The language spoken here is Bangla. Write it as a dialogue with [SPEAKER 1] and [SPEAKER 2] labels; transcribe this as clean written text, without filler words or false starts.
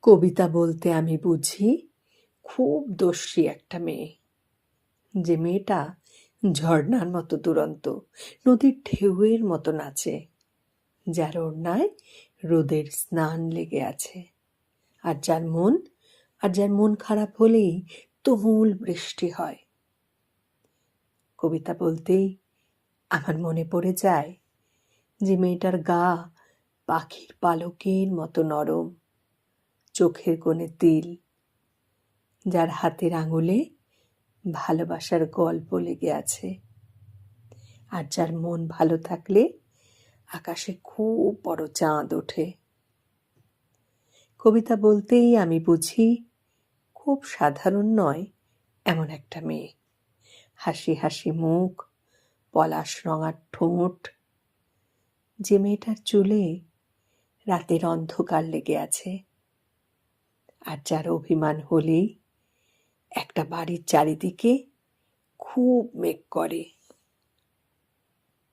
[SPEAKER 1] কবিতা বলতে আমি বুঝি খুব দস্যি একটা মেয়ে, যে মেয়েটা ঝর্ণার মতো দুরন্ত, নদীর ঢেউয়ের মতো নাচে, যার ওড়নায় রোদের স্নান লেগে আছে, আর যার মন খারাপ হলেই তুমুল বৃষ্টি হয়। কবিতা বলতেই আমার মনে পড়ে যায় যে মেয়েটার গা পাখির পালকের মতো নরম, চোখের কোণে তিল, যার হাতের আঙুলে ভালোবাসার গল্প লেগে আছে, আর যার মন ভালো থাকলে আকাশে খুব বড় চাঁদ ওঠে। কবিতা বলতেই আমি বুঝি খুব সাধারণ নয় এমন একটা মেয়ে, হাসি হাসি মুখ, পলাশ রঙার ঠোঁট, যে মেয়েটার চুলে রাতের অন্ধকার লেগে আছে, আর যার অভিমান হলেই একটা বাড়ির চারিদিকে খুব মেঘ করে।